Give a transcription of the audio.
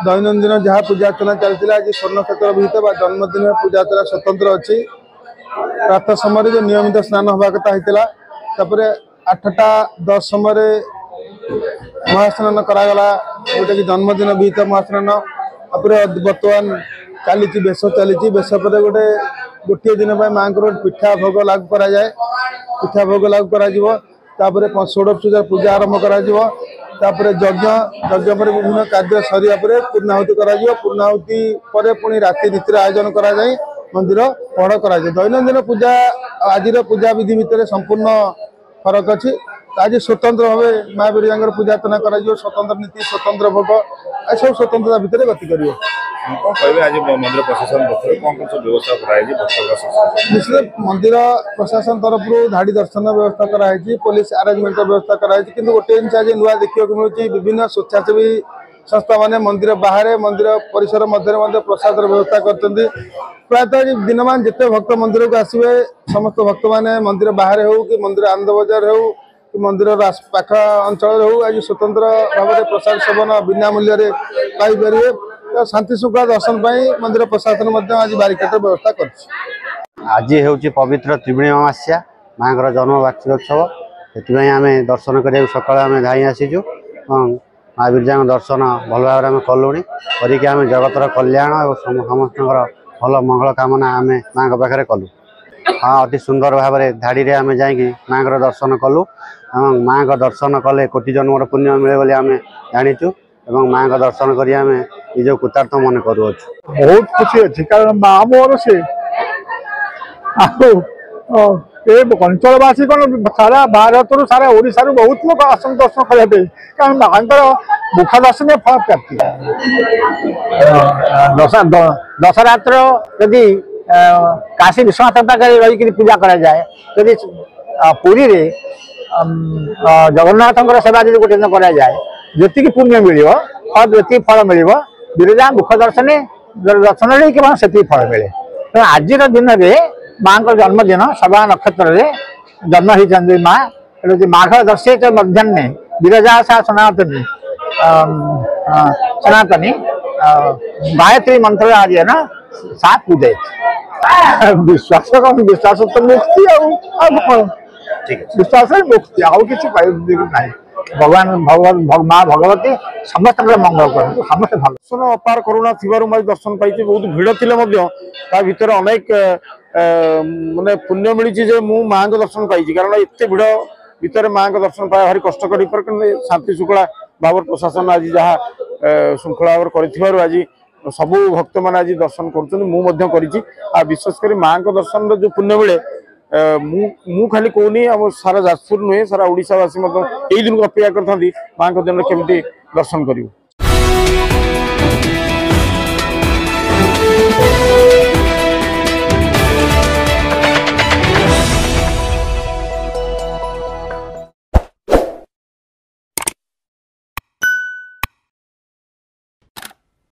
दैनंदिन जहाँ पूजा अर्चना चलता आज स्वर्ण क्षेत्र विहित जन्मदिन पूजा अर्चना स्वतंत्र अच्छी प्रातः समय जो नियमित स्नान हवा कथा होता 8टा 10 समय महास्नान करागला जोटा कि जन्मदिन विहित महास्नान बर्तमान चली बेश चली बेश पर गोटे दिन माँ को पिठा भोग लागू कराए पिठा भोग लागू कर षोडशपूजा पूजा आरंभ कर यज्ञ यज्ञ पर विभिन्न कार्य सरिया पूर्णाहुति पूर्णाहुति पर पुणी राति नीतिर आयोजन कराए मंदिर पहड़ कराए दैनंदिन पूजा आज पूजा विधि भितर संपूर्ण फरक अच्छी आज स्वतंत्र भाव माँ बिरजा पूजा अर्चना कर स्वतंत्र नीति स्वतंत्र भोग सब स्वतंत्रता भितर गति कर निश्चित मंदिर प्रशासन तरफ धाड़ी दर्शन व्यवस्था कराई पुलिस अरेंजमेंट व्यवस्था कराई कि गोटे जिन आज नुआ देखा मिलूँ विभिन्न स्वेच्छासेवी संस्था माने मंदिर बाहर मंदिर परिसर मध्य प्रसाद व्यवस्था कर प्रायतः दिनमान जिते भक्त मंदिर को आसवे समस्त भक्त मैंने मंदिर बाहर हो कि मंदिर आनंद बजार हो कि मंदिर पाख अंचल हो आज स्वतंत्र भाव में प्रसाद सेवन बिना मूल्य पाइपर शांति श्रृंखला दर्शन मंदिर प्रशासन आज बारिकेड व्यवस्था कर आज हूँ पवित्र त्रिवेणी अमावस्या माँ को जन्म वार्षिकोत्सव से आम दर्शन करा सका धाई आसीचु माँ बिरजा दर्शन भल भाव में कलुँ करके जगतर कल्याण और समस्त भल मंगल कामना आम माँ पाखे कलु। हाँ अति सुंदर भाव में धाड़ी में आम जा माँ को दर्शन कलु माँ को दर्शन कले कोटि जन्मर पुण्य मिले बोली आम जाचु माँ को दर्शन कर निज कृतार्थ मन करूँ बहुत खुशी अच्छी कारण माँ मोर से अंचलवासी कौन सारा भारत सारा ओडिशा बहुत लोग आसन दर्शन करने कारण माँ मुख दर्शन फल प्राप्ति दशरात्र यदि काशी विश्वनाथ पाखे रही पूजा कराए यदि पुरी रे जगन्नाथ सेवा जो गोटे दिन कराए जी पुण्य मिल जी फल मिल बिरजा मुख दर्शन दर्शन केवल से फल मिले तेना आज दिन में माँ को जन्मदिन सभा नक्षत्र जन्म होती माँ माघ दर्शे मध्यान्हे बिरजा सा सनातनी सनातनी गायत्री मंत्र आज ना सा पूजे विश्वास विश्वास तो मुक्ति विश्वास मुक्ति आउ कि भगवान भगवान माँ भगवती समस्त मंगल कर समस्त दर्शन अपार करुणा थी दर्शन पाई बहुत भिड़ थे भीतर अनेक माने पुण्य मिली मु माँ को दर्शन पाई कारण एत भिड़ भितर माँ को दर्शन पाए भारी कष्टकर शांति श्रृंखला भाव प्रशासन आज जहाँ श्रृंखला भाव आज सबू भक्त मैंने आज दर्शन कर विशेषकर माँ को दर्शन जो पुण्य मिले मु खाली कहनी सारा जाजपुर नुहे सारा ओडिशावासी यही दिन को अपेक्षा करते माँ को दिन केमती दर्शन करूँ।